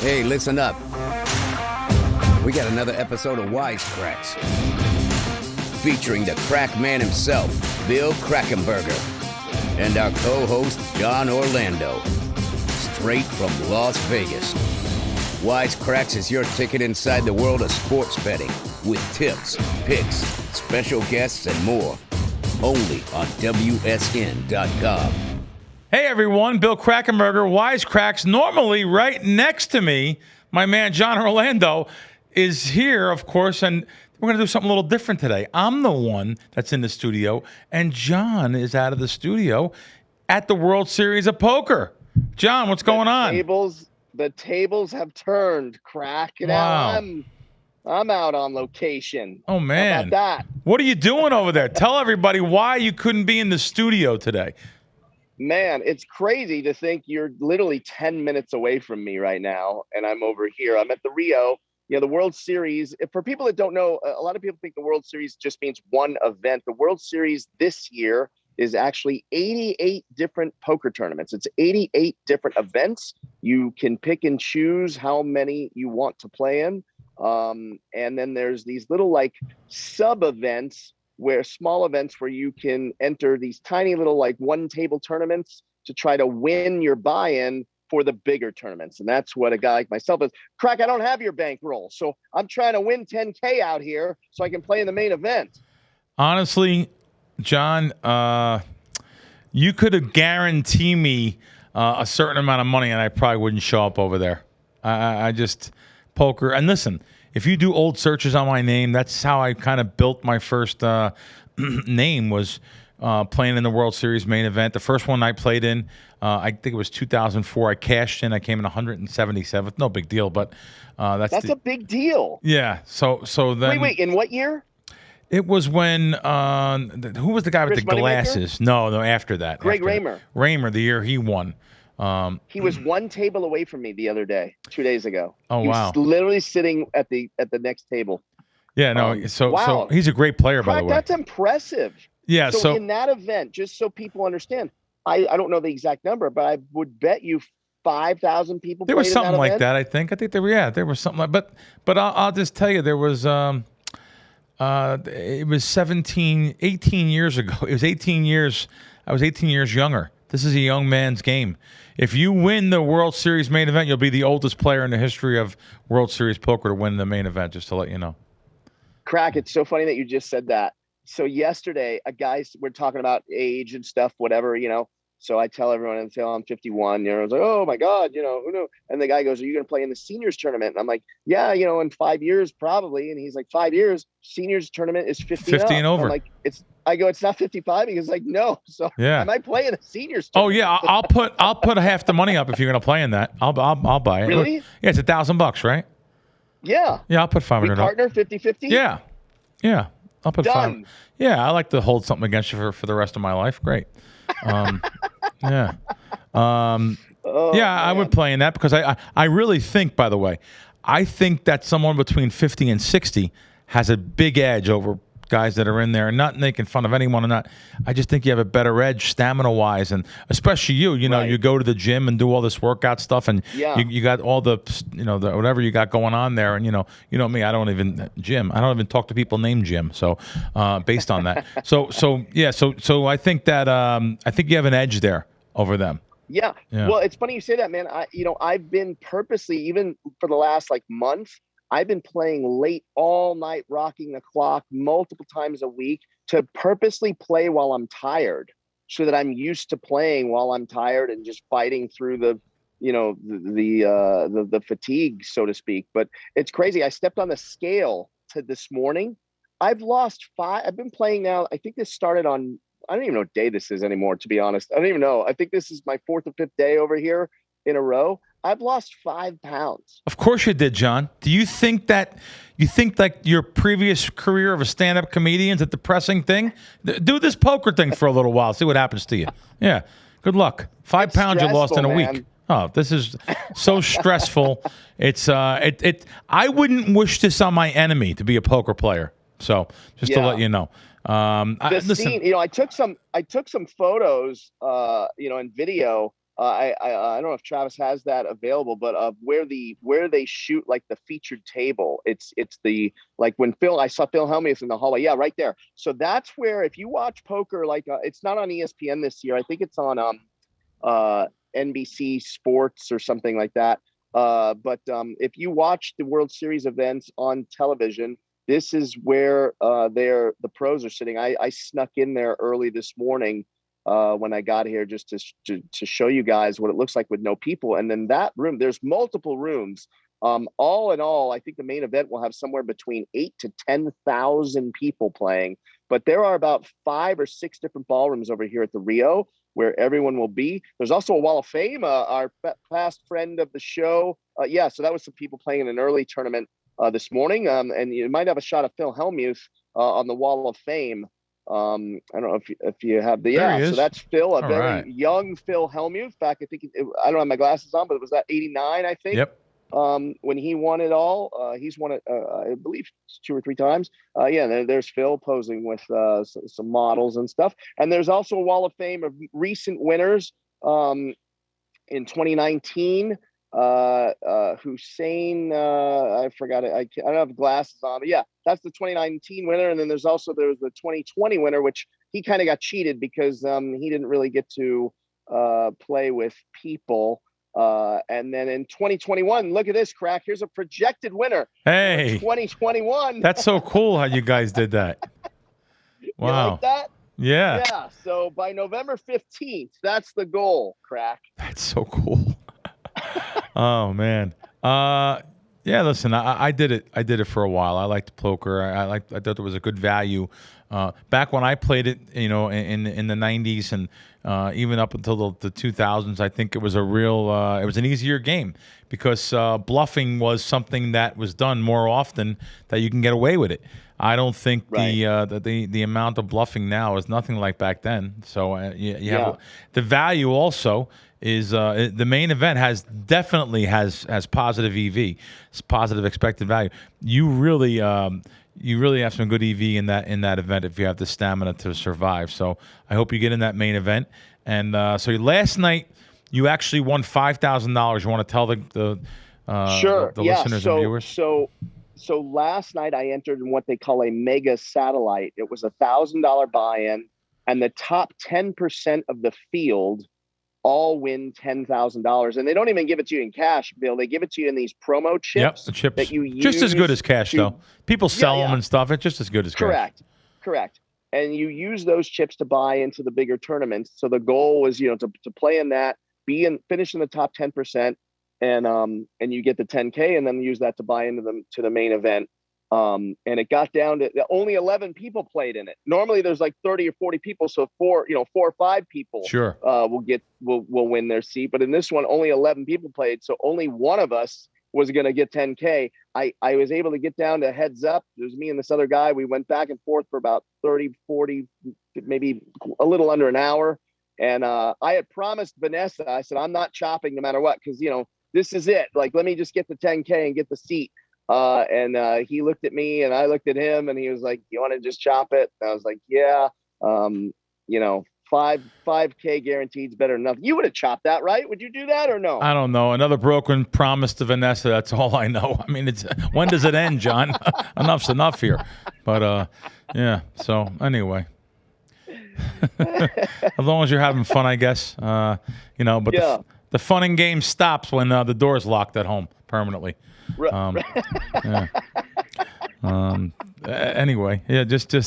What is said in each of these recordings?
Hey, listen up. We got another episode of Wise Kracks, featuring the crack man himself, Bill Krackomberger, and our co-host, Jon Orlando, straight from Las Vegas. Wise Kracks is your ticket inside the world of sports betting, with tips, picks, special guests, and more. Only on WSN.com. Hey everyone, Bill Krackomberger, Wise Kracks. Normally right next to me, my man Jon Orlando is here, of course, and we're going to do something a little different today. I'm the one that's in the studio, and Jon is out of the studio at the World Series of Poker. Jon, what's going on? The tables have turned, Krack. Wow. Now I'm out on location. Oh, man. How about that? What are you doing over there? Tell everybody why you couldn't be in the studio today. Man, it's crazy to think you're literally 10 minutes away from me right now, and I'm over here. I'm at the Rio, the World Series. For people that don't know, a lot of people think the World Series just means one event. The World Series this year is actually 88 different poker tournaments. It's 88 different events. You can pick and choose how many you want to play in. And then there's these little sub events small events where you can enter these tiny little one table tournaments to try to win your buy-in for the bigger tournaments. And that's what a guy like myself is. Krack, I don't have your bankroll, so I'm trying to win 10K out here so I can play in the main event. Honestly, Jon, you could have guaranteed me a certain amount of money and I probably wouldn't show up over there. I just poker. And listen, if you do old searches on my name, that's how I kind of built my first name, was playing in the World Series main event. The first one I played in, I think it was 2004. I cashed in. I came in 177th. No big deal, but that's a big deal. Yeah. So then. Wait. In what year? It was when who was the guy with the glasses? No, after that. Greg Raymer. Raymer, the year he won. He was one table away from me the other day, 2 days ago. Oh, he wow. was literally sitting at the next table. Yeah, no. So he's a great player, by the way. That's impressive. Yeah. So in that event, just so people understand, I don't know the exact number, but I would bet you 5,000 people. There was something like that. I think there was something like. But I'll just tell you, there was. It was 18 years ago. It was 18 years. I was 18 years younger. This is a young man's game. If you win the World Series main event, you'll be the oldest player in the history of World Series poker to win the main event, just to let you know. Krack, it's so funny that you just said that. So yesterday, we're talking about age and stuff, whatever, So I tell everyone, I'm 51. I was like, oh my God, who knew? And the guy goes, are you going to play in the seniors tournament? And I'm like, yeah, in 5 years probably. And he's like, 5 years, seniors tournament is 50 and over. I'm like, it's not 55. He goes like, no. So yeah. I might play in a seniors Oh tournament. yeah, I'll put half the money up if you're going to play in that. I'll buy it. Really? Yeah, it's $1,000, right? Yeah. Yeah, I'll put 500 up. Partner 50-50? Yeah. I'll put Done. 5. Yeah, I like to hold something against you for the rest of my life. Great. Yeah. I would play in that because I really think, by the way, I think that someone between 50 and 60 has a big edge over guys that are in there, and not making fun of anyone or not. I just think you have a better edge stamina-wise, and especially you Right. You go to the gym and do all this workout stuff, and you got all the, the whatever you got going on there, and you know me, I don't even talk to people named Jim, so based on that. So I think that I think you have an edge there over them. Yeah. Well, it's funny you say that, man. I've been purposely, even for the last month, I've been playing late all night, rocking the clock multiple times a week to purposely play while I'm tired, so that I'm used to playing while I'm tired and just fighting through the fatigue, so to speak. But it's crazy. I stepped on the scale this morning. I've lost 5. I've been playing now. I think this started on, I don't even know what day this is anymore, to be honest. I don't even know. I think this is my 4th or 5th day over here in a row. I've lost 5 pounds. Of course you did, Jon. Do you think that your previous career of a stand-up comedian is a depressing thing? Do this poker thing for a little while. See what happens to you. Yeah. Good luck. 5 pounds you lost in a week. Oh, this is so stressful. It's I wouldn't wish this on my enemy, to be a poker player. So just to let you know. Scene, I took some photos, and video I don't know if Travis has that available, but where they shoot like the featured table, it's the, like when I saw Phil Hellmuth in the hallway, yeah, right there. So that's where, if you watch poker, like it's not on ESPN this year. I think it's on NBC Sports or something like that. But if you watch the World Series events on television, this is where the pros are sitting. I snuck in there early this morning when I got here, just to show you guys what it looks like with no people. And then that room, there's multiple rooms. All in all, I think the main event will have somewhere between 8,000 to 10,000 people playing. But there are about 5 or 6 different ballrooms over here at the Rio where everyone will be. There's also a Wall of Fame. Our past friend of the show, so that was some people playing in an early tournament this morning. And you might have a shot of Phil Hellmuth on the Wall of Fame. I don't know if you have the, so that's Phil, very young Phil Hellmuth back. I think I don't have my glasses on, but it was that 89, I think. Yep. When he won it all, he's won it, I believe 2 or 3 times. There's Phil posing with some models and stuff. And there's also a Wall of Fame of recent winners. In 2019, Hussein, I forgot it. I don't have glasses on, but that's the 2019 winner. And then there was the 2020 winner, which he kind of got cheated because he didn't really get to play with people. And then in 2021, look at this, Krack. Here's a projected winner. Hey, 2021. That's so cool how you guys did that. Wow. You like that? Yeah. Yeah. So by November 15th, that's the goal, Krack. That's so cool. Oh man. Listen, I did it. I did it for a while. I liked poker. I thought there was a good value. Back when I played it, in the 90s and even up until the 2000s, I think it was a real, it was an easier game because bluffing was something that was done more often that you can get away with it. I don't think the amount of bluffing now is nothing like back then. So you have the value also is the main event has positive EV, it's positive expected value. You really have some good EV in that event if you have the stamina to survive. So I hope you get in that main event. And so last night you actually won $5,000. You want to tell the listeners and viewers? So last night I entered in what they call a mega satellite. It was $1,000 buy-in, and the top 10% of the field all win $10,000, and they don't even give it to you in cash, Bill. They give it to you in these promo chips. Yep, the chips that you use just as good as cash, though. People sell them and stuff. It's just as good as cash. Correct. And you use those chips to buy into the bigger tournaments. So the goal was, to play in that, finish in the top 10%, and you get the 10K, and then use that to buy into the main event. And it got down to only 11 people played in it. Normally there's like 30 or 40 people. So 4 or 5 people will win their seat. But in this one, only 11 people played. So only one of us was going to get 10K. I was able to get down to heads up. It was me and this other guy. We went back and forth for about 30, 40, maybe a little under an hour. And I had promised Vanessa, I said, I'm not chopping no matter what. Cause this is it. Like, let me just get the 10K and get the seat. And he looked at me and I looked at him and he was like, you want to just chop it? And I was like, yeah. 5K guaranteed is better than nothing. You would have chopped that, right? Would you do that or no? I don't know. Another broken promise to Vanessa. That's all I know. I mean, when does it end, John? Enough's enough here. But so anyway. As long as you're having fun, I guess. But the fun and game stops when the door's locked at home permanently. Anyway, just to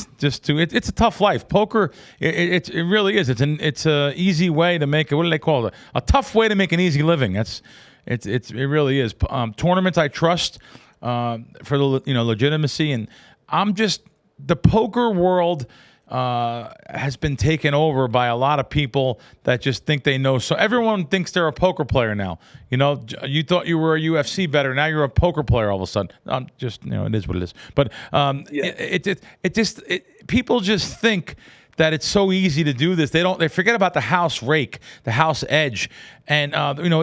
it's a tough life. Poker, it really is. It's a easy way to make it. What do they call it? A tough way to make an easy living. It really is. Tournaments I trust for the legitimacy, and the poker world has been taken over by a lot of people that just think they know. So everyone thinks they're a poker player now. You thought you were a UFC veteran. Now you're a poker player all of a sudden. It is what it is. But people just think that it's so easy to do this. They forget about the house rake, the house edge, and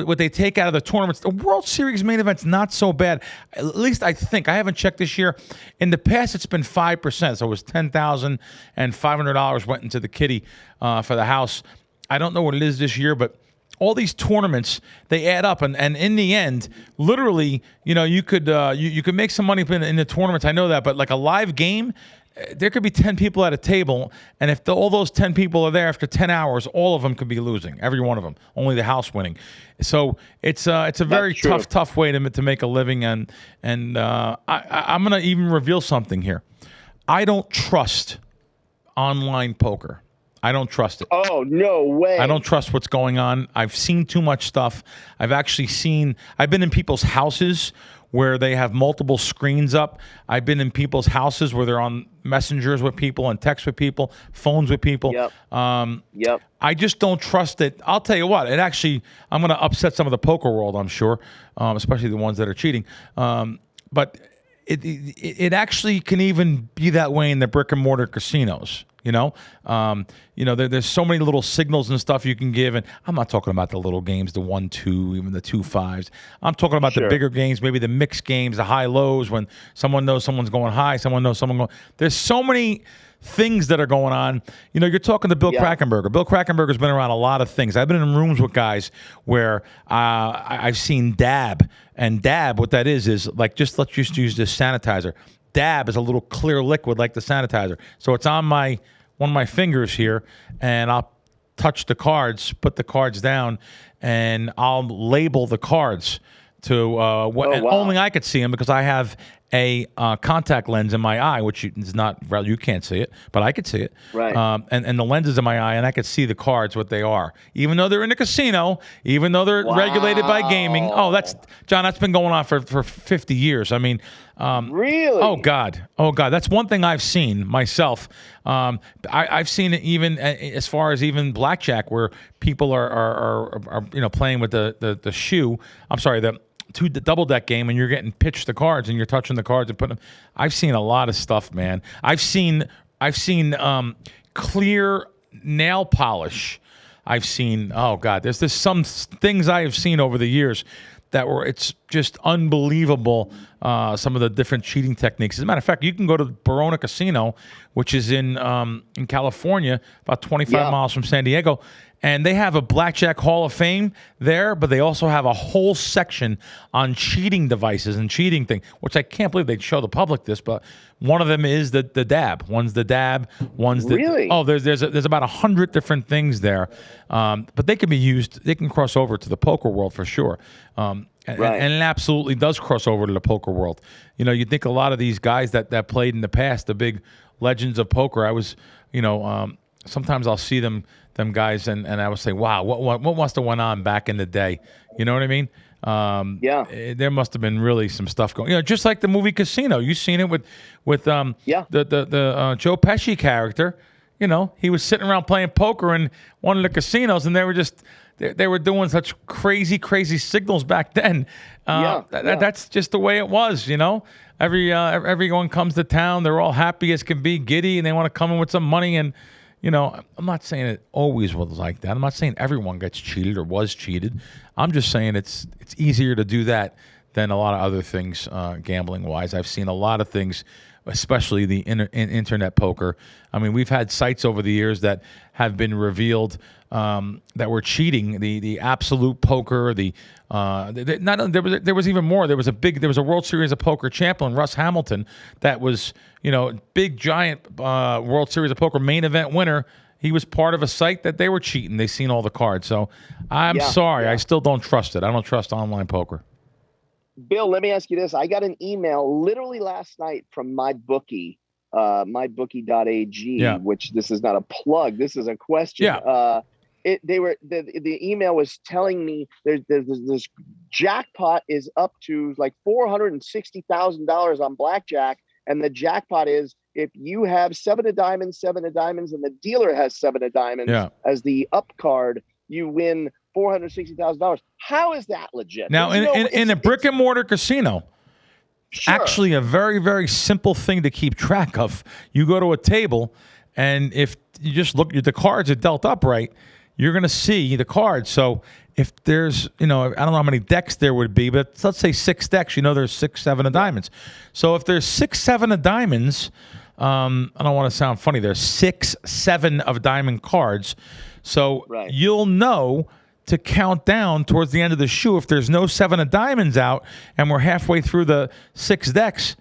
what they take out of the tournaments. The World Series main event's not so bad. At least I think. I haven't checked this year. In the past, it's been 5%. So it was $10,000 and $500 went into the kitty for the house. I don't know what it is this year, but all these tournaments, they add up, and in the end, literally, you could you could make some money in the tournaments. I know that, but like a live game, there could be 10 people at a table, and if all those 10 people are there after 10 hours, all of them could be losing, every one of them, only the house winning. So it's a very tough way to make a living, and I'm going to even reveal something here. I don't trust online poker. I don't trust it. Oh, no way. I don't trust what's going on. I've seen too much stuff. I've been in people's houses where they have multiple screens up. I've been in people's houses where they're on messengers with people and text with people, phones with people. Yep. I just don't trust it. I'll tell you what, I'm going to upset some of the poker world, I'm sure, especially the ones that are cheating. But it actually can even be that way in the brick and mortar casinos. There's so many little signals and stuff you can give, and I'm not talking about the little games, the 1-2, even the 2-5s. I'm talking about the bigger games, maybe the mixed games, the high lows, when someone knows someone's going high, someone knows someone going. There's so many things that are going on. You're talking to Bill Krackomberger. Bill Krackomberger's been around a lot of things. I've been in rooms with guys where I've seen dab, and dab, what that is like, let's just use this sanitizer. Dab is a little clear liquid like the sanitizer. So it's on one of my fingers here, and I'll touch the cards, put the cards down, and I'll label the cards to only I could see them because I have a contact lens in my eye, which is not, you can't see it, but I could see it. Right. And the lens is in my eye, and I could see the cards, what they are. Even though they're in a casino, even though they're regulated by gaming. Oh, that's been going on for 50 years. I mean, really? Oh God. That's one thing I've seen myself. I've seen it even as far as even blackjack, where people are playing with the shoe. I'm sorry, the double deck game, and you're getting pitched the cards and you're touching the cards and putting them. I've seen a lot of stuff, man. I've seen clear nail polish. I've seen, oh God, there's some things I have seen over the years it's just unbelievable, some of the different cheating techniques. As a matter of fact, you can go to Barona Casino, which is in California, about 25 miles from San Diego, and they have a Blackjack Hall of Fame there, but they also have a whole section on cheating devices and cheating thing, which I can't believe they'd show the public this, but one of them is the dab. One's the dab, one's the... Really? Oh, there's about 100 different things there, but they can be used, they can cross over to the poker world for sure. And it absolutely does cross over to the poker world. You think a lot of these guys that played in the past, the big legends of poker, I was, sometimes I'll see them guys, and I would say, wow, what must have went on back in the day? You know what I mean? There must have been really some stuff going. Just like the movie Casino. You've seen it with the Joe Pesci character. He was sitting around playing poker in one of the casinos, and they were just they were doing such crazy signals back then. That's just the way it was. Everyone comes to town, they're all happy as can be, giddy, and they want to come in with some money. And I'm not saying it always was like that. I'm not saying everyone gets cheated or was cheated. I'm just saying it's easier to do that than a lot of other things, gambling wise. I've seen a lot of things, especially the internet poker. I mean, we've had sites over the years that have been revealed that were cheating. The Absolute Poker, there was even more. There was a World Series of Poker champion, Russ Hamilton, that was big giant World Series of Poker main event winner. He was part of a site that they were cheating. They seen all the cards. So I'm sorry, I still don't trust it. I don't trust online poker. Bill, let me ask you this. I got an email literally last night from MyBookie, mybookie.ag, which this is not a plug. This is a question. The email was telling me there's this jackpot is up to like $460,000 on blackjack. And the jackpot is if you have 7 of diamonds, and the dealer has 7 of diamonds as the up card, you win $460,000. How is that legit? Now, in a brick and mortar casino, actually a very, very simple thing to keep track of. You go to a table, and if you just look, the cards are dealt up right, you're going to see the cards. So if there's, I don't know how many decks there would be, but let's say 6 decks, there's 6, 7 of diamonds. So if there's 6, 7 of diamonds, I don't want to sound funny, there's 6, 7 of diamond cards. So you'll know to count down towards the end of the shoe. If there's no 7 of diamonds out and we're halfway through the 6 decks,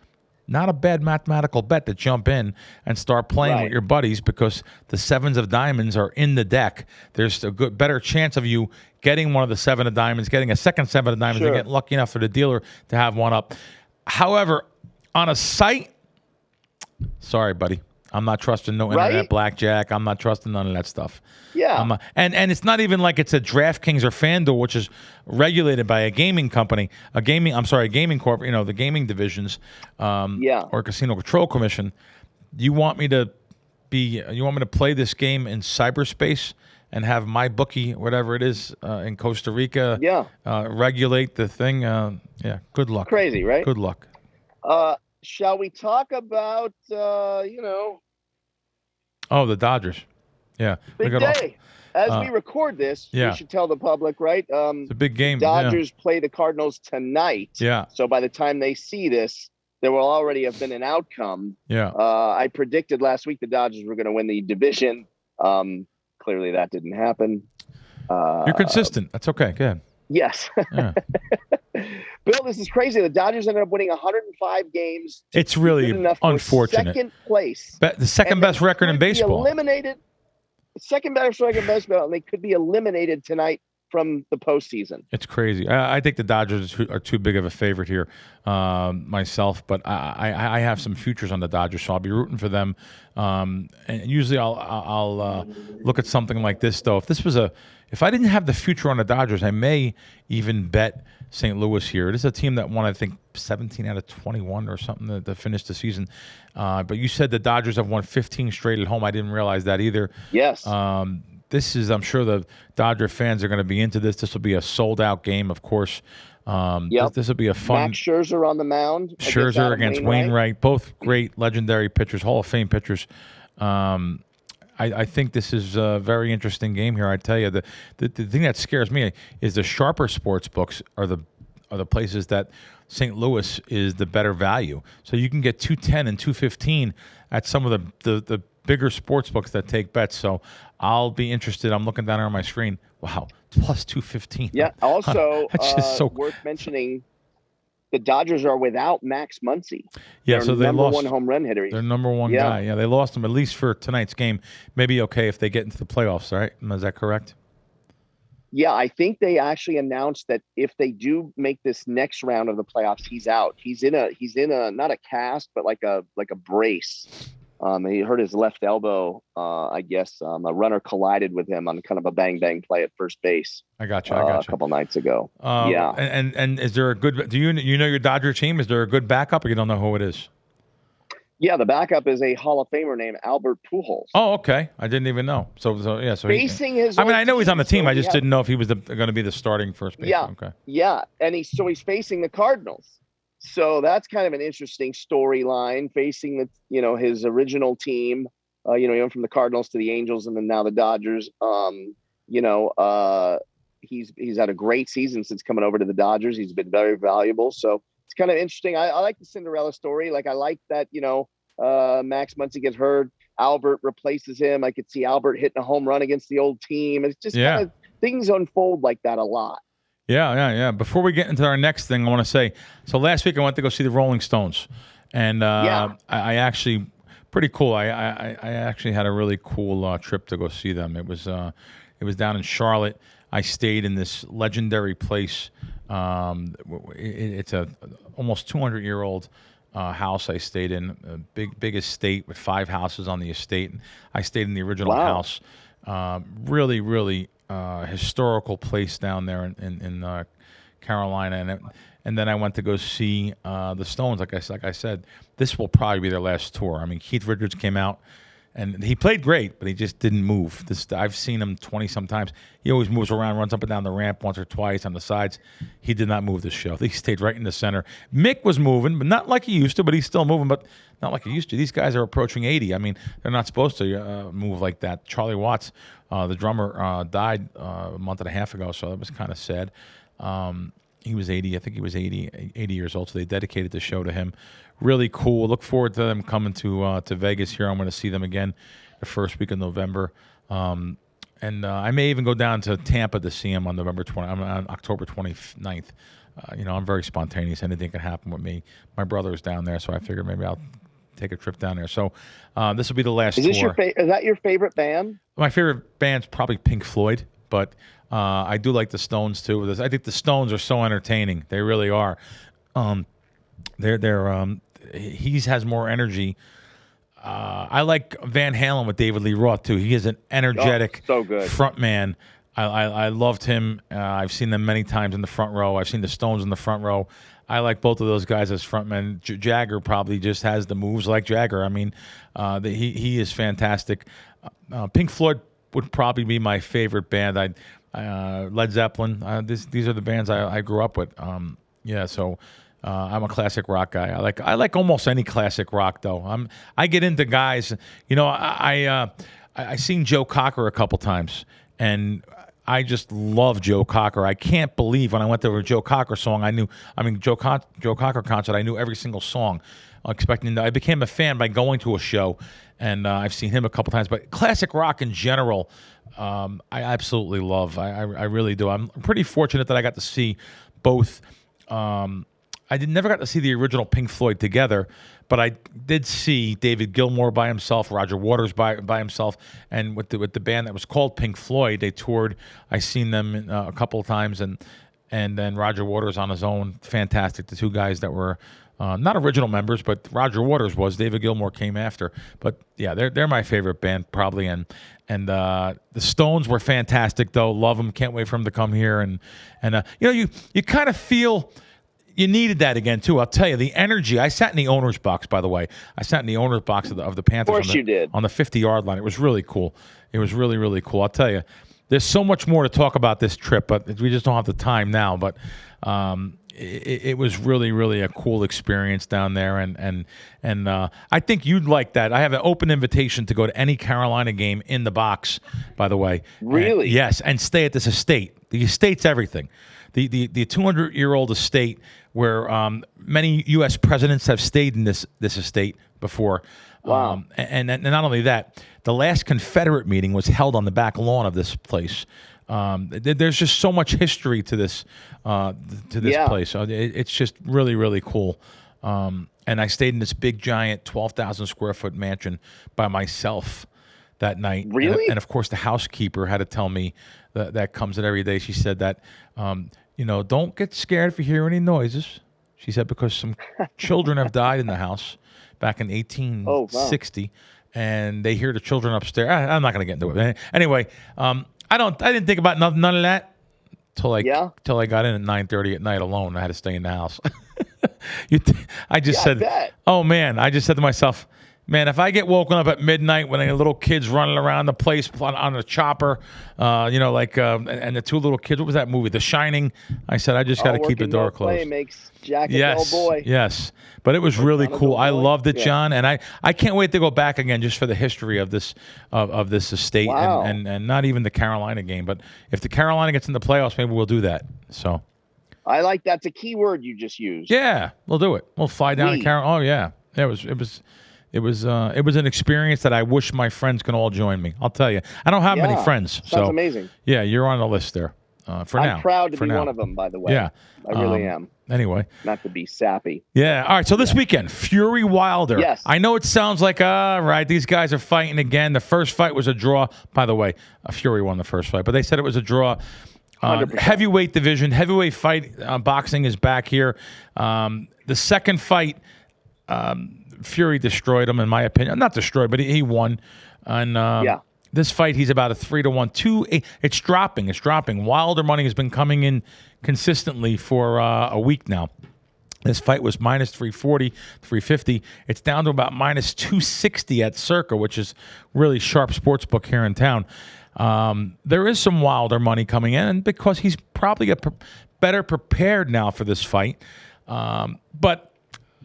not a bad mathematical bet to jump in and start playing with your buddies, because the 7s of diamonds are in the deck. There's a better chance of you getting one of the 7 of diamonds, getting a second 7 of diamonds, and getting lucky enough for the dealer to have one up. However, on a site, sorry, buddy, I'm not trusting no internet blackjack. I'm not trusting none of that stuff. Yeah. And it's not even like it's a DraftKings or FanDuel, which is regulated by a gaming company, a gaming corp, the gaming divisions, or Casino Control Commission. You want me to play this game in cyberspace and have my bookie, whatever it is, in Costa Rica, regulate the thing? Good luck. Crazy, right? Good luck. Shall we talk about, Oh, the Dodgers. Yeah. Big day. As we record this, we should tell the public, right? It's a big game. Dodgers play the Cardinals tonight. Yeah. So by the time they see this, there will already have been an outcome. Yeah. I predicted last week the Dodgers were going to win the division. Clearly that didn't happen. You're consistent. That's okay. Go ahead. Yes. Yeah. Bill, this is crazy. The Dodgers ended up winning 105 games. It's really unfortunate. Second place. The second best record in baseball. Second best record in baseball, and they could be eliminated tonight from the postseason. It's crazy. I think the Dodgers are too big of a favorite here, myself. But I have some futures on the Dodgers, so I'll be rooting for them. And usually I'll look at something like this, though. If I didn't have the future on the Dodgers, I may even bet St. Louis here. It is a team that won, I think, 17 out of 21 or something to finish the season. But you said the Dodgers have won 15 straight at home. I didn't realize that either. Yes. I'm sure the Dodger fans are going to be into this. This will be a sold-out game, of course. This will be a fun. Max Scherzer on the mound. Scherzer against Wainwright. Both great, legendary pitchers, Hall of Fame pitchers. I think this is a very interesting game here. I tell you, the thing that scares me is the sharper sports books are the places that St. Louis is the better value. So you can get 210 and 215 at some of the bigger sports books that take bets. So I'll be interested. I'm looking down here on my screen. Wow, plus 215. Yeah. Also, that's just so worth mentioning. The Dodgers are without Max Muncy. Yeah, so they lost one home run hitter. Their number one guy. Yeah, they lost him at least for tonight's game. Maybe okay if they get into the playoffs, right? Is that correct? Yeah, I think they actually announced that if they do make this next round of the playoffs, he's out. He's in a not a cast, but like a brace. He hurt his left elbow. I guess a runner collided with him on kind of a bang play at first base. I got you. A couple nights ago. Yeah. And is there a good? Do you know your Dodger team? Is there a good backup, or you don't know who it is? Yeah, the backup is a Hall of Famer named Albert Pujols. Oh, okay. I didn't even know. So facing his. I know he's on the team. I just didn't know if he was going to be the starting first baseman. Yeah. Okay. Yeah, and he's facing the Cardinals. So that's kind of an interesting storyline, facing his original team. He went from the Cardinals to the Angels and then now the Dodgers. He's had a great season since coming over to the Dodgers. He's been very valuable. So it's kind of interesting. I like the Cinderella story. Like I like that, Max Muncy gets hurt. Albert replaces him. I could see Albert hitting a home run against the old team. It's just kind of things unfold like that a lot. Yeah. Before we get into our next thing, I want to say, so last week I went to go see the Rolling Stones, and I actually, pretty cool. I actually had a really cool trip to go see them. It was down in Charlotte. I stayed in this legendary place. It's a almost 200-year-old house I stayed in, a big estate with 5 houses on the estate. I stayed in the original house. Really, really historical place down there in Carolina, and then I went to go see the Stones. Like I said, this will probably be their last tour. I mean, Keith Richards came out, and he played great, but he just didn't move. I've seen him 20-some times. He always moves around, runs up and down the ramp once or twice on the sides. He did not move this show. He stayed right in the center. Mick was moving, but not like he used to, but he's still moving, but not like he used to. These guys are approaching 80. I mean, they're not supposed to move like that. Charlie Watts, the drummer, died a month and a half ago, so that was kind of sad. He was 80. I think he was 80 years old, so they dedicated the show to him. Really cool. Look forward to them coming to Vegas here. I'm going to see them again the first week of November. I may even go down to Tampa to see him on October 29th. I'm very spontaneous. Anything can happen with me. My brother is down there, so I figured maybe I'll take a trip down there. So this will be the last tour. Is that your favorite band? My favorite band's probably Pink Floyd, but I do like the Stones too. I think the Stones are so entertaining. They really are. He has more energy. I like Van Halen with David Lee Roth too. He is an energetic front man. I loved him. I've seen them many times in the front row. I've seen the Stones in the front row. I like both of those guys as frontmen. Jagger probably just has the moves like Jagger. I mean, he is fantastic. Pink Floyd would probably be my favorite band. Led Zeppelin. These are the bands I grew up with. So I'm a classic rock guy. I like almost any classic rock though. I get into guys. I seen Joe Cocker a couple times, and I just love Joe Cocker. I can't believe when I went to a Joe Cocker song, Joe Cocker concert, I knew every single song. I became a fan by going to a show, and I've seen him a couple times. But classic rock in general, I absolutely love. I really do. I'm pretty fortunate that I got to see both. Never got to see the original Pink Floyd together, but I did see David Gilmour by himself, Roger Waters by himself, and with the band that was called Pink Floyd. They toured. I seen them a couple of times, and then Roger Waters on his own, fantastic. The two guys that were not original members, but Roger Waters was. David Gilmour came after. But yeah, they're my favorite band probably, and the Stones were fantastic though. Love them. Can't wait for them to come here, and you kind of feel. You needed that again, too. I'll tell you, the energy. I sat in the owner's box, by the way. I sat in the owner's box of the Panthers. Of course you did. On the 50-yard line. It was really cool. It was really, really cool. I'll tell you, there's so much more to talk about this trip, but we just don't have the time now. But it was really, really a cool experience down there. And I think you'd like that. I have an open invitation to go to any Carolina game in the box, by the way. Really? Yes, and stay at this estate. The estate's everything. The 200-year-old estate where many U.S. presidents have stayed in this estate before. Wow. And not only that, the last Confederate meeting was held on the back lawn of this place. There's just so much history to this place. So it's just really, really cool. And I stayed in this big, giant 12,000 square foot mansion by myself that night. Really? And of course, the housekeeper had to tell me that comes in every day. She said that, don't get scared if you hear any noises. She said because some children have died in the house back in 1860, and they hear the children upstairs. I'm not going to get into it. Anyway, I didn't think about none of that till I got in at 9:30 at night alone. I had to stay in the house. I just said, oh man, I just said to myself, man, if I get woken up at midnight when little kids running around the place on a chopper, and the two little kids, what was that movie, The Shining? I said, I just got to keep the door closed. Play makes Jack a dull boy. Yes, but it was really cool. I loved it, John, and I can't wait to go back again just for the history of this of this estate and not even the Carolina game. But if the Carolina gets in the playoffs, maybe we'll do that. So I like that's a key word you just used. Yeah, we'll do it. We'll fly down to Carolina. Oh yeah, It was an experience that I wish my friends can all join me. I'll tell you, I don't have many friends. Sounds amazing. Yeah, you're on the list there. For now, I'm proud to be one of them. By the way, yeah, I really am. Anyway, not to be sappy. Yeah. All right. So this weekend, Fury Wilder. Yes. I know it sounds like right. These guys are fighting again. The first fight was a draw. By the way, Fury won the first fight, but they said it was a draw. Heavyweight division, heavyweight fight. Boxing is back here. The second fight. Fury destroyed him, in my opinion. Not destroyed, but he won. And this fight, he's about a 3-1. It's dropping. It's dropping. Wilder money has been coming in consistently for a week now. This fight was minus 340, 350. It's down to about minus 260 at Circa, which is really sharp sports book here in town. There is some Wilder money coming in because he's probably better prepared now for this fight. But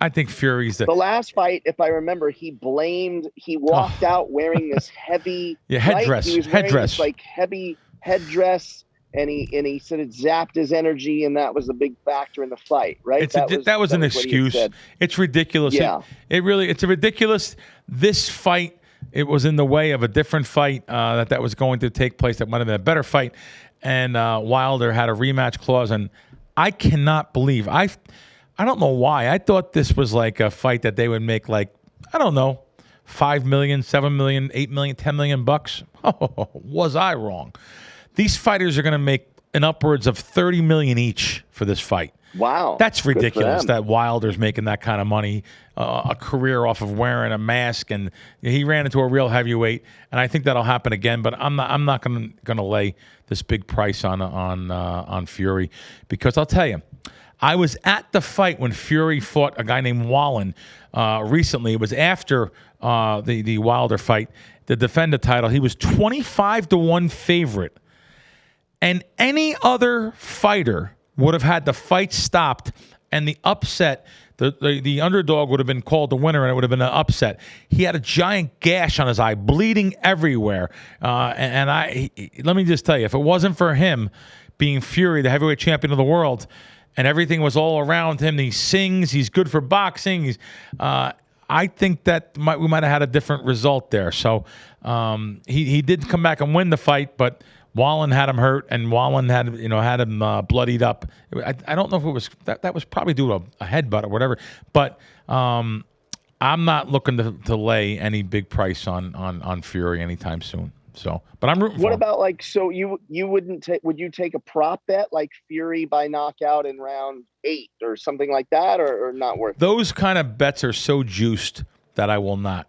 I think Fury's the last fight, if I remember, he walked out wearing this heavy headdress. He was wearing this, like heavy headdress, and he sort of zapped his energy, and that was a big factor in the fight, right? That was an excuse. It's ridiculous. Yeah. It's ridiculous. This fight it was in the way of a different fight that was going to take place that might have been a better fight, and Wilder had a rematch clause, and I cannot believe I don't know why I thought this was like a fight that they would make like I don't know $5 million, $7 million, $8 million, $10 million bucks. Oh, was I wrong? These fighters are going to make an upwards of $30 million each for this fight. Wow, that's ridiculous that Wilder's making that kind of money, a career off of wearing a mask, and he ran into a real heavyweight, and I think that'll happen again. But I'm not going to lay this big price on Fury, because I'll tell you, I was at the fight when Fury fought a guy named Wallen recently. It was after the Wilder fight to defend the title. He was 25-1 favorite, and any other fighter would have had the fight stopped, and the upset, the underdog would have been called the winner, and it would have been an upset. He had a giant gash on his eye, bleeding everywhere. And let me just tell you, if it wasn't for him being Fury, the heavyweight champion of the world, and everything was all around him, he sings, he's good for boxing. I think that we might have had a different result there. So he did come back and win the fight, but Wallen had him hurt, and Wallen had him bloodied up. I don't know if it was that was probably due to a headbutt or whatever. But I'm not looking to lay any big price on Fury anytime soon. So, but I'm rooting for him. What about you wouldn't take? Would you take a prop bet like Fury by knockout in round 8 or something like that, or not worth it? Those kind of bets are so juiced that I will not.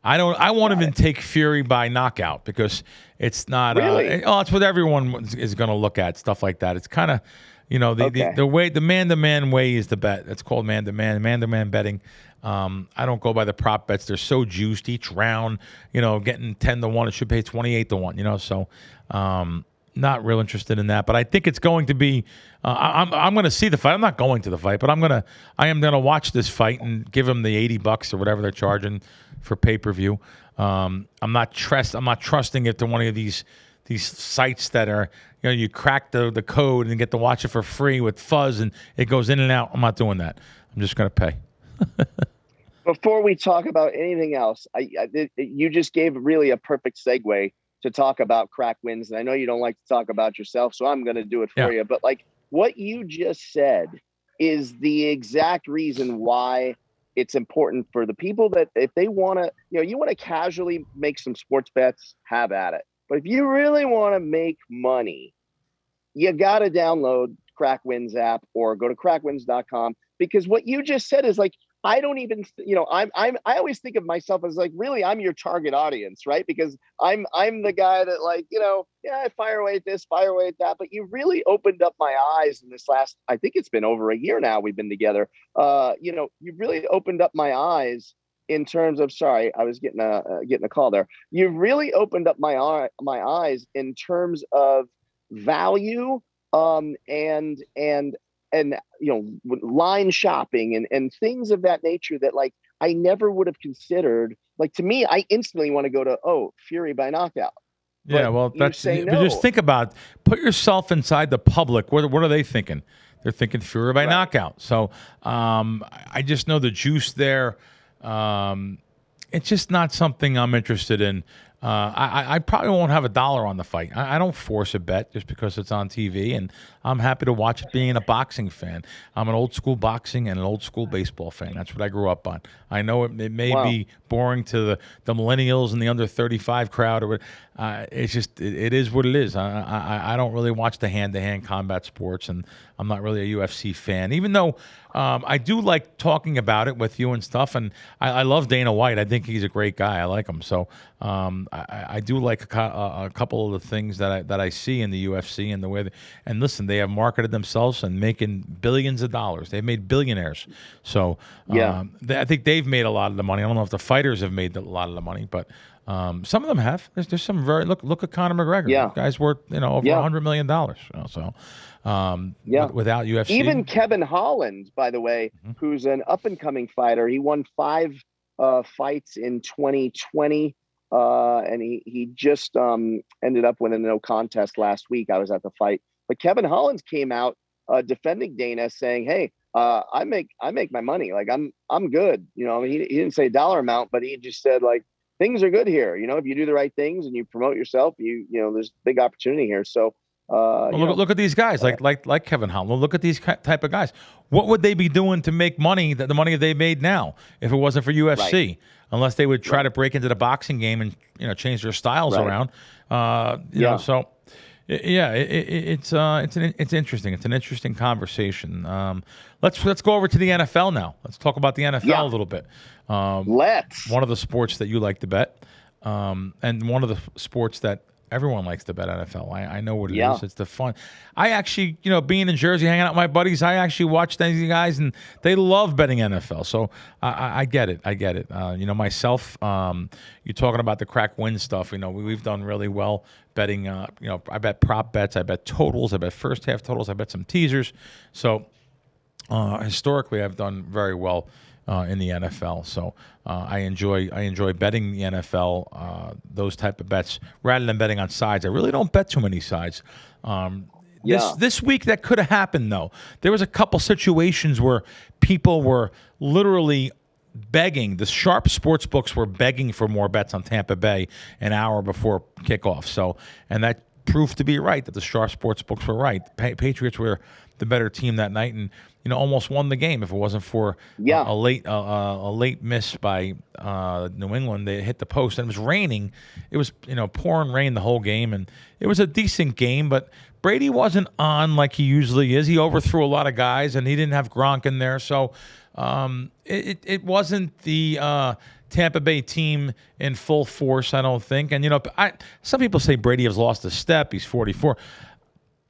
I won't even take Fury by knockout, because it's not. Really? It's what everyone is going to look at, stuff like that. It's kind of, the way the man-to-man way is the bet. It's called man-to-man betting. I don't go by the prop bets. They're so juiced each round. Getting 10-1, it should pay 28-1. So not real interested in that. But I think it's going to be. I'm going to see the fight. I'm not going to the fight, but I am gonna watch this fight and give them the $80 or whatever they're charging for pay-per-view. I'm not trusting it to one of these sites that are, you crack the code and get to watch it for free with fuzz and it goes in and out. I'm not doing that. I'm just going to pay. Before we talk about anything else, you just gave really a perfect segue to talk about Krack wins. And I know you don't like to talk about yourself, so I'm going to do it for you. But what you just said is the exact reason why it's important for the people that if they want to, you want to casually make some sports bets, have at it. But if you really want to make money, you got to download Krack Wins app or go to crackwins.com, because what you just said is I don't even, I always think of myself as really I'm your target audience, right? Because I'm the guy that I fire away at this, fire away at that. But you really opened up my eyes in this last, I think it's been over a year now we've been together. You really opened up my eyes in terms of, sorry, I was getting a call there. You've really opened up my eyes in terms of value, and line shopping and things of that nature that I never would have considered. To me, I instantly want to go to Fury by knockout. Yeah, well, but just think about, put yourself inside the public. What are they thinking? They're thinking Fury by knockout. So I just know the juice there. It's just not something I'm interested in. I probably won't have $1 on the fight. I don't force a bet just because it's on TV, and I'm happy to watch it being a boxing fan. I'm an old school boxing and an old school baseball fan. That's what I grew up on. I know it may be boring to the millennials and the under 35 crowd, or it's just it is what it is. I don't really watch the hand-to-hand combat sports, and I'm not really a UFC fan, even though I do like talking about it with you and stuff. And I love Dana White. I think he's a great guy. I like him. So I do like a couple of the things that I see in the UFC and the way. And listen, they have marketed themselves and making billions of dollars. They've made billionaires. So I think they've made a lot of the money. I don't know if the fighters have made a lot of the money, but some of them have. There's some very look at Conor McGregor. Yeah, the guy's worth over $100 million. So without UFC, even Kevin Holland, by the way, who's an up and coming fighter, he won 5 fights in 2020. And he just ended up winning a no contest last week. I was at the fight, but Kevin Holland came out defending Dana, saying, "Hey, I make my money. I'm good." He didn't say dollar amount, but he just said things are good here. If you do the right things and you promote yourself, there's big opportunity here. So, look at these guys like Kevin Holland. Look at these type of guys. What would they be doing to make money, the money they made now, if it wasn't for UFC? Right. Unless they would try to break into the boxing game and change their styles around. So it's interesting. It's an interesting conversation. Let's go over to the NFL now. Let's talk about the NFL a little bit. Let's. One of the sports that you like to bet, and one of the sports that everyone likes to bet NFL. I know what it is. It's the fun. I actually, being in Jersey, hanging out with my buddies, I actually watch these guys, and they love betting NFL. So I get it. I get it. Myself, you're talking about the Krack win stuff. We've done really well betting. I bet prop bets. I bet totals. I bet first half totals. I bet some teasers. So historically, I've done very well in the NFL. So I enjoy betting the NFL, those type of bets, rather than betting on sides. I really don't bet too many sides. This week that could have happened, though. There was a couple situations where people were literally begging. The sharp sports books were begging for more bets on Tampa Bay an hour before kickoff. And that proved to be right, that the sharp sports books were right. Patriots were the better team that night, and almost won the game. If it wasn't for a late miss by New England, they hit the post, and it was raining. It was pouring rain the whole game, and it was a decent game. But Brady wasn't on like he usually is. He overthrew a lot of guys, and he didn't have Gronk in there, so it wasn't the Tampa Bay team in full force, I don't think. And some people say Brady has lost a step. He's 44.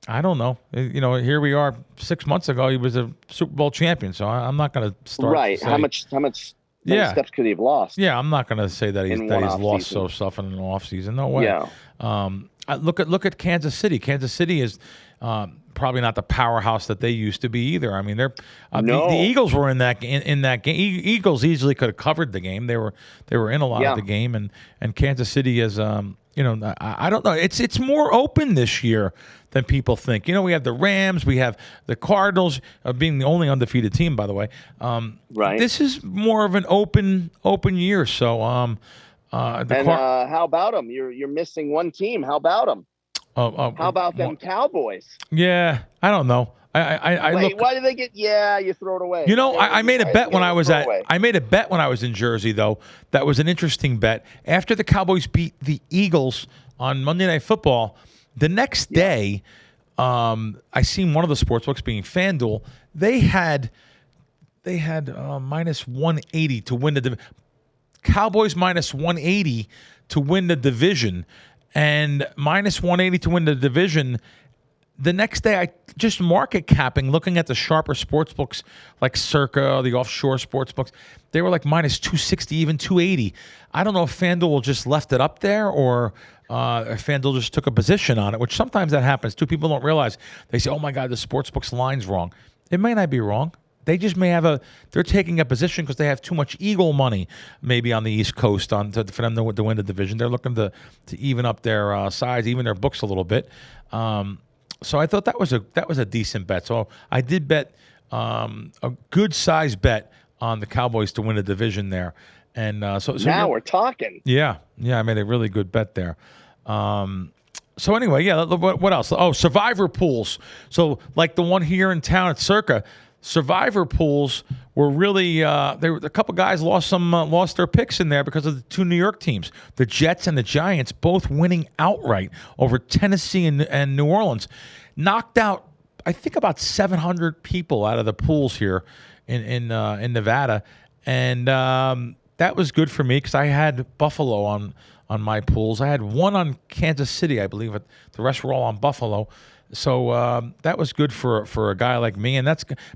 I don't know. Here we are. 6 months ago, he was a Super Bowl champion. So I'm not going to start. Right. How much steps could he have lost? Yeah, I'm not going to say that he's lost so stuff in an off season. No way. Yeah. Look at Kansas City. Kansas City is probably not the powerhouse that they used to be either. I mean, they're the Eagles were in that game. Eagles easily could have covered the game. They were in a lot of the game, and Kansas City is I don't know. It's more open this year than people think. We have the Rams, we have the Cardinals, being the only undefeated team, by the way. Right. This is more of an open year. So, how about them? You're missing one team. How about them? How about them Cowboys? Yeah, I don't know. Wait, why did they get? Yeah, you throw it away. I made a bet when I was in Jersey, though. That was an interesting bet. After the Cowboys beat the Eagles on Monday Night Football, the next day, I seen one of the sportsbooks, being FanDuel. They had minus 180 to win the division. Cowboys minus 180 to win the division, and minus 180 to win the division. The next day, I just market capping, looking at the sharper sports books like Circa, the offshore sports books. They were like minus 260, even 280. I don't know if FanDuel just left it up there, or if FanDuel just took a position on it, which sometimes that happens too. People don't realize. They say, oh my God, the sports book's line's wrong. It may not be wrong. They just may have they're taking a position because they have too much Eagle money maybe on the East Coast for them to win the division. They're looking to even up their size, even their books a little bit. So I thought that was a decent bet. So I did bet a good size bet on the Cowboys to win the division there. And so now we're talking. Yeah, I made a really good bet there. So anyway, what else? Oh, survivor pools. So like the one here in town at Circa, survivor pools were really a couple guys lost their picks in there because of the two New York teams, the Jets and the Giants, both winning outright over Tennessee and New Orleans. Knocked out, I think, about 700 people out of the pools here in Nevada, and that was good for me because I had Buffalo on my pools. I had one on Kansas City, I believe. The rest were all on Buffalo. So that was good for a guy like me,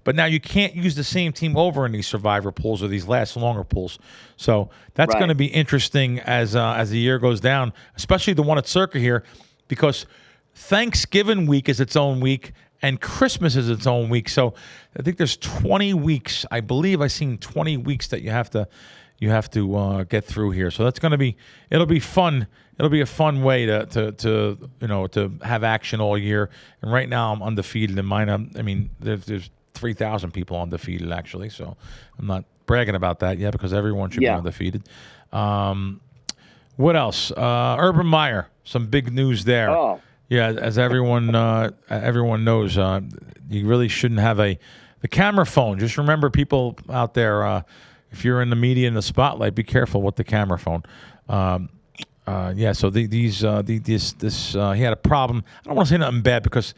but now you can't use the same team over in these survivor pools or these last longer pools. So that's going to be interesting as the year goes down, especially the one at Circa here, because Thanksgiving week is its own week and Christmas is its own week. So I think there's 20 weeks. I believe I've seen 20 weeks that you have to get through here. So that's going to it'll be fun. It'll be a fun way to have action all year. And right now I'm undefeated in mine. There's 3,000 people undefeated actually. So I'm not bragging about that yet because everyone should be undefeated. What else? Urban Meyer, some big news there. Oh. Yeah, as everyone knows, you really shouldn't have the camera phone. Just remember, people out there, if you're in the media in the spotlight, be careful with the camera phone. So he had a problem. I don't want to say nothing bad because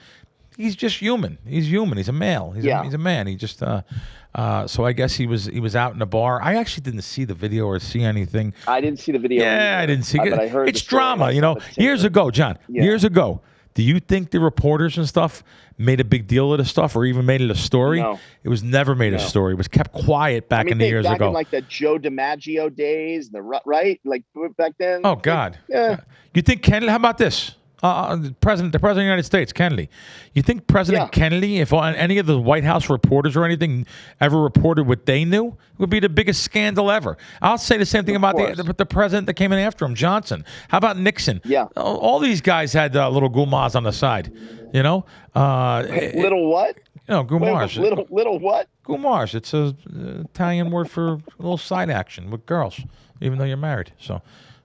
he's just human. He's human. He's a male. He's a man. He just so I guess he was out in a bar. I actually didn't see the video or see anything. I didn't see the video. Yeah, either. I didn't see it. But I heard it's drama, Years ago, John. Yeah. Years ago. Do you think the reporters and stuff made a big deal of this stuff or even made it a story? No. It was never made a story. It was kept quiet back in the years ago. In like the Joe DiMaggio days, right? Like back then. Oh God. Yeah. You think Kennedy? How about this? The president of the United States, Kennedy. You think President Kennedy, if any of the White House reporters or anything ever reported what they knew, it would be the biggest scandal ever. I'll say the same thing about the president that came in after him, Johnson. How about Nixon? Yeah. All these guys had little gumars on the side. Little what? Gumars. Little what? Gumars. It's an Italian word for a little side action with girls, even though you're married. So.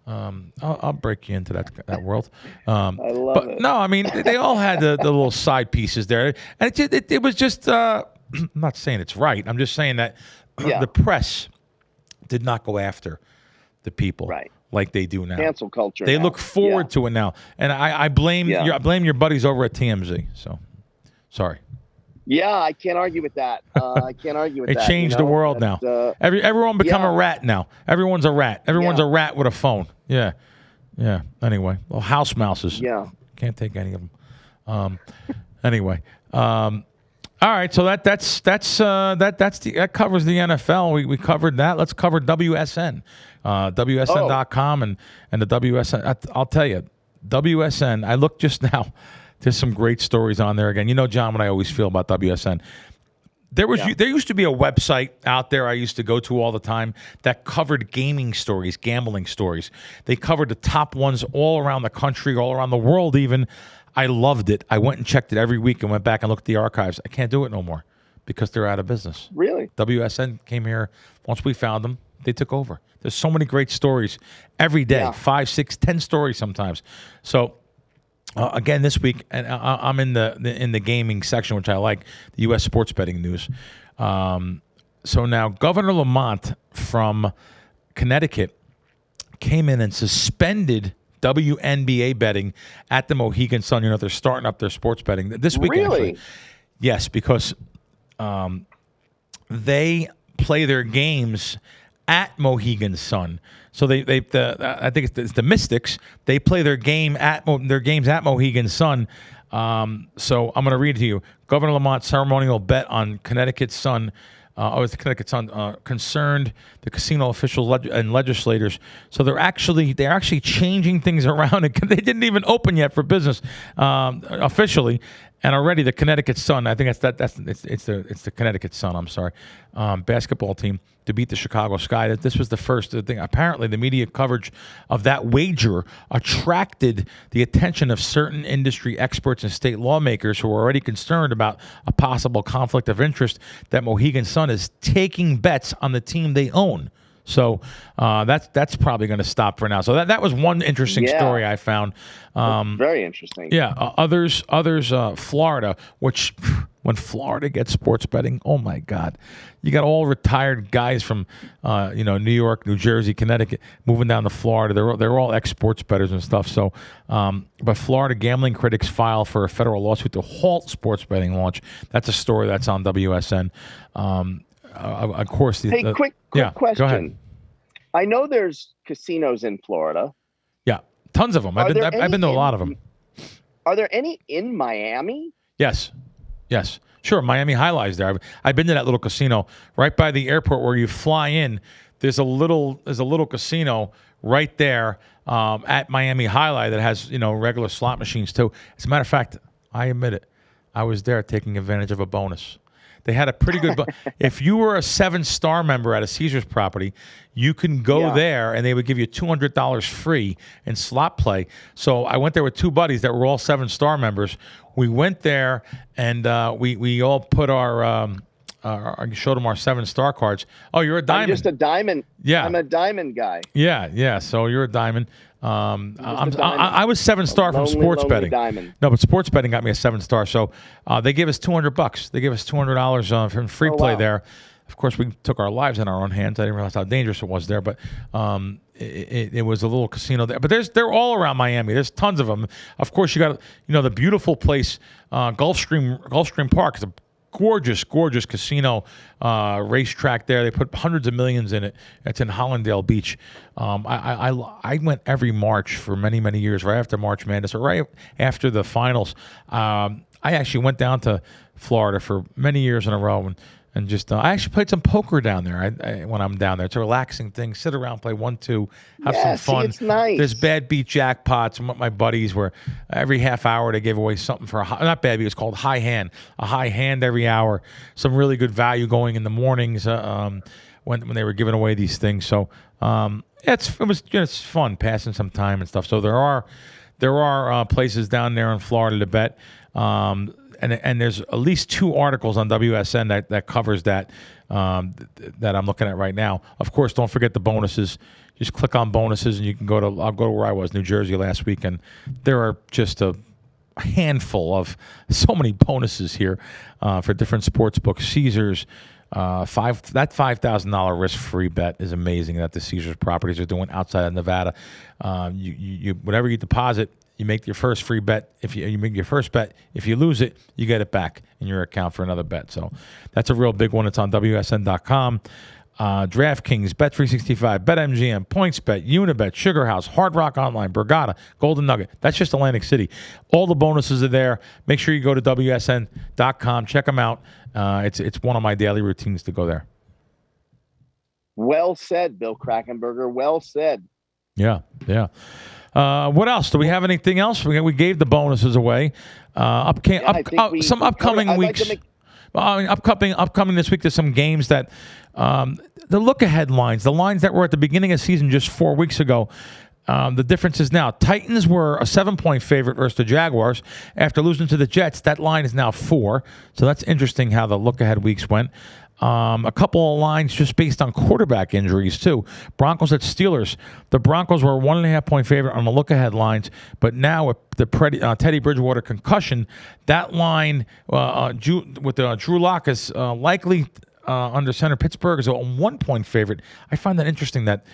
I'll break you into that world. I love it. No, I mean they all had the little side pieces there, and it was just. I'm not saying it's right. I'm just saying that the press did not go after the people like they do now. Cancel culture. They look forward to it now, and I blame I blame your buddies over at TMZ. So sorry. Yeah, I can't argue with that. It changed the world now. Everyone become a rat now. Everyone's a rat. Everyone's a rat with a phone. Yeah. Anyway, well, house mouses. Yeah. Can't take any of them. Anyway, all right. So that covers the NFL. We covered that. Let's cover WSN, WSN.com and the WSN. I'll tell you, WSN. I looked just now. There's some great stories on there again. John, what I always feel about WSN. There used to be a website out there I used to go to all the time that covered gaming stories, gambling stories. They covered the top ones all around the country, all around the world even. I loved it. I went and checked it every week and went back and looked at the archives. I can't do it no more because they're out of business. Really? WSN came here. Once we found them, they took over. There's so many great stories every day, 5, 6, 10 stories sometimes. So again, this week, and I'm in the gaming section, which I like, the U.S. sports betting news. So now Governor Lamont from Connecticut came in and suspended WNBA betting at the Mohegan Sun. They're starting up their sports betting this week. Really? Actually. Yes, because they play their games at Mohegan Sun. So I think it's the Mystics. They play their games at Mohegan Sun. So I'm going to read to you. Governor Lamont ceremonial bet on Connecticut Sun. It's the Connecticut Sun concerned the casino officials and legislators. So they're actually changing things around. They didn't even open yet for business officially, and already the Connecticut Sun. I think it's the Connecticut Sun. I'm sorry, basketball team to beat the Chicago Sky. This was the first thing. Apparently, the media coverage of that wager attracted the attention of certain industry experts and state lawmakers who were already concerned about a possible conflict of interest that Mohegan Sun is taking bets on the team they own. So that's probably going to stop for now. So that was one interesting story I found. Very interesting. Yeah. Others. Florida, which when Florida gets sports betting, oh my God, you got all retired guys from New York, New Jersey, Connecticut moving down to Florida. They're all ex-sports bettors and stuff. So, but Florida gambling critics file for a federal lawsuit to halt sports betting launch. That's a story that's on WSN. Of course. Quick question. Go ahead. I know there's casinos in Florida. Yeah, tons of them. I've been to a lot of them. Are there any in Miami? Yes. Sure, Miami High Life's there. I've been to that little casino right by the airport where you fly in. There's a little casino right there at Miami High Life that has regular slot machines too. As a matter of fact, I admit it, I was there taking advantage of a bonus. They had a pretty good. If you were a 7-star member at a Caesars property, you can go there and they would give you $200 free in slot play. So I went there with 2 buddies that were all 7-star members. We went there and we all put our I showed him our 7-star cards. Oh, you're a diamond. I'm just a diamond. Yeah. I'm a diamond guy. Yeah. So you're a diamond. diamond. I was 7-star from sports betting. Diamond. No, but sports betting got me a 7-star. So they gave us $200. They gave us $200 from free play there. Of course, we took our lives in our own hands. I didn't realize how dangerous it was there, but it was a little casino there. But they're all around Miami. There's tons of them. Of course, you got the beautiful place, Gulfstream Park. It's a gorgeous casino racetrack there. They put hundreds of millions in it. It's in Hollandale Beach. I went every March for many years, right after March Madness or right after the finals. I actually went down to Florida for many years in a row and just I actually played some poker down there. When I'm down there, it's a relaxing thing. Sit around, play 1-2, have some fun. It's nice. There's bad beat jackpots. And my buddies were every half hour they gave away something for not bad beat. It's called high hand. A high hand every hour. Some really good value going in the mornings when they were giving away these things. So it's fun passing some time and stuff. So there are places down there in Florida to bet. And there's at least 2 articles on WSN that covers that I'm looking at right now. Of course, don't forget the bonuses. Just click on bonuses, and you can I'll go to where I was, New Jersey last week, and there are just a handful of so many bonuses here for different sports books. Caesars, that $5,000 risk-free bet is amazing that the Caesars properties are doing outside of Nevada. You whatever you deposit, you make your first free bet. If you make your first bet, if you lose it, you get it back in your account for another bet. So that's a real big one. It's on WSN.com. DraftKings, Bet365, BetMGM, PointsBet, Unibet, Sugar House, Hard Rock Online, Borgata, Golden Nugget. That's just Atlantic City. All the bonuses are there. Make sure you go to WSN.com. Check them out. It's one of my daily routines to go there. Well said, Bill Krackomberger. Well said. Yeah. What else? Do we have anything else? We gave the bonuses away. Some upcoming weeks. Upcoming this week, there's some games that the look-ahead lines, the lines that were at the beginning of the season just 4 weeks ago, the difference is now Titans were a 7-point favorite versus the Jaguars. After losing to the Jets, that line is now 4. So that's interesting how the look-ahead weeks went. A couple of lines just based on quarterback injuries, too. Broncos at Steelers. The Broncos were a 1.5-point favorite on the look-ahead lines, but now with the Teddy Bridgewater concussion, that line with Drew Lock is likely under center. Pittsburgh is a 1-point favorite. I find that interesting that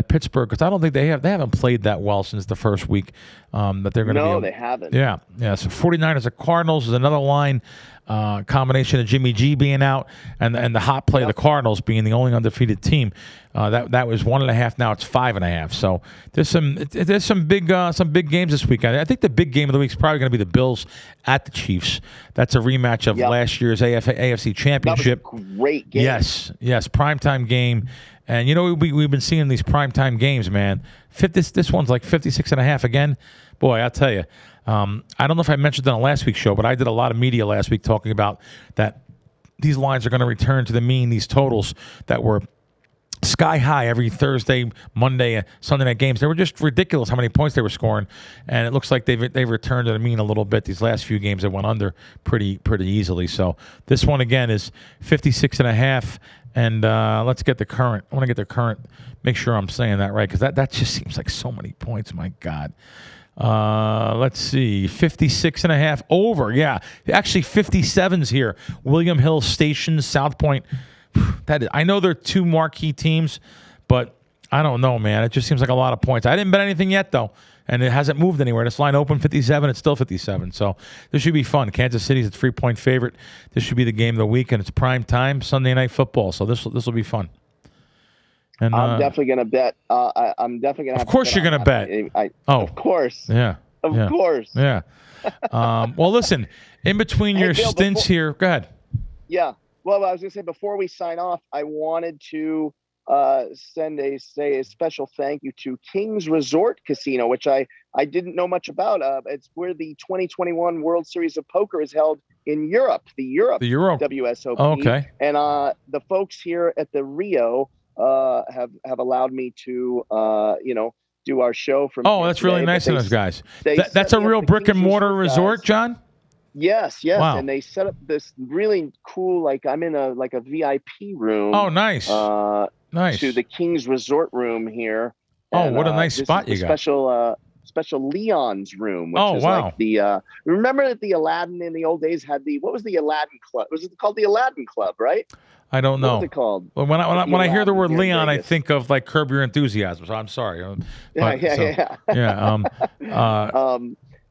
Pittsburgh, because I don't think they haven't played that well since the first week that they're going to be. No, they haven't. Yeah. So 49ers at Cardinals is another line. Combination of Jimmy G being out and the hot play of the Cardinals being the only undefeated team. That was 1.5. Now it's 5.5. So there's some big games this weekend. I think the big game of the week is probably going to be the Bills at the Chiefs. That's a rematch of last year's AFC Championship. That was a great game. Yes, primetime game. And we've been seeing these primetime games, man. This one's like 56.5 again. Boy, I'll tell you. I don't know if I mentioned it on last week's show, but I did a lot of media last week talking about that these lines are going to return to the mean, these totals that were sky high every Thursday, Monday, Sunday night games. They were just ridiculous how many points they were scoring, and it looks like they've returned to the mean a little bit. These last few games they went under pretty easily. So this one again is 56.5, and let's get the current. I want to get the current. Make sure I'm saying that right, because that just seems like so many points. My God. Let's see, 56.5 over. Yeah, actually 57's here. William Hill Station, South Point. I know they're 2 marquee teams, but I don't know, man. It just seems like a lot of points. I didn't bet anything yet, though, and it hasn't moved anywhere. This line opened 57. It's still 57. So this should be fun. Kansas City's a 3-point favorite. This should be the game of the week, and it's prime time, Sunday Night Football. So this will be fun. And, I'm definitely going to bet. I'm definitely going to. Of course, you're going to bet. Of course. Yeah. Of course. Yeah. Well, listen. In between your Bill, stints here, go ahead. Yeah. Well, I was going to say before we sign off, I wanted to send a special thank you to Kings Resort Casino, which I didn't know much about. It's where the 2021 World Series of Poker is held in Europe. The Europe WSOP. Oh, okay. And the folks here at the Rio have allowed me to do our show from. Oh, that's really nice of those guys. That's a real brick and mortar resort, John. Yes, yes. Wow. And they set up this really cool, like I'm in a VIP room. Oh, nice. Nice. To the King's Resort room here. Oh, And, what a nice this spot is you got. Special Leon's room, which Oh, is wow. like the remember that the Aladdin in the old days had what was the Aladdin Club? Was it called the Aladdin Club, right? I don't know. What was it called? Well, when I hear the word Aladdin here in Leon, I Vegas. think of like Curb Your Enthusiasm. So I'm sorry.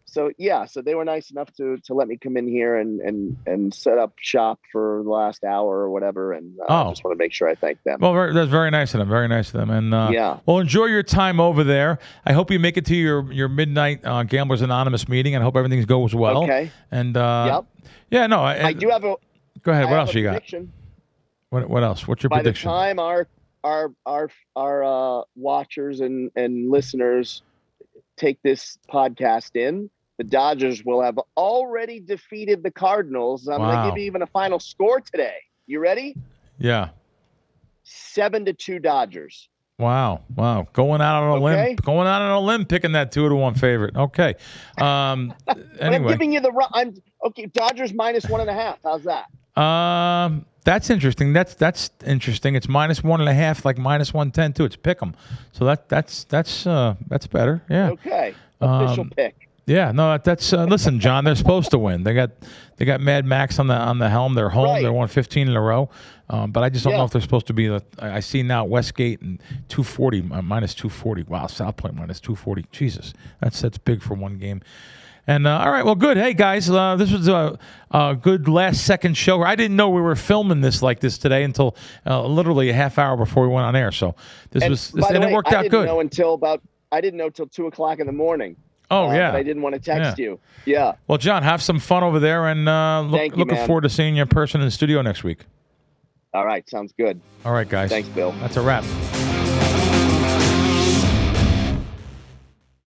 So they were nice enough to let me come in here and set up shop for the last hour or whatever, and I just want to make sure I thank them. Well, that's very nice of them. Very nice of them. And yeah. Well, enjoy your time over there. I hope you make it to your midnight Gamblers Anonymous meeting, and I hope everything goes well. Okay. And yep. Yeah, no, I do have a. Go ahead. What I else have a you got? prediction. What else? What's your By prediction? the time our watchers and listeners take this podcast in, the Dodgers will have already defeated the Cardinals. I'm going to give you even a final score today. You ready? Yeah. 7-2 Dodgers. Wow. Going out on a limb. Going out on a limb, picking that 2-1 favorite. Okay. Anyway. I'm giving you Dodgers -1.5. How's that? That's interesting. That's interesting. It's -1.5, like -110 too. It's pick 'em. So that's better. Yeah. Okay. Official pick. Yeah, no, that's listen, John. They're supposed to win. They got Mad Max on the helm. They're home. Right. They won 15 in a row. But I just don't know if they're supposed to be. I see now Westgate and 240 -240. Wow, South Point -240. Jesus, that's big for one game. And all right, well, good. Hey guys, this was a good last second show. I didn't know we were filming this like this today until literally a half hour before we went on air. So it worked out good. I didn't know till 2:00 in the morning. Oh, yeah. But I didn't want to text you. Yeah. Well, John, have some fun over there, and looking forward to seeing you in person in the studio next week. All right. Sounds good. All right, guys. Thanks, Bill. That's a wrap.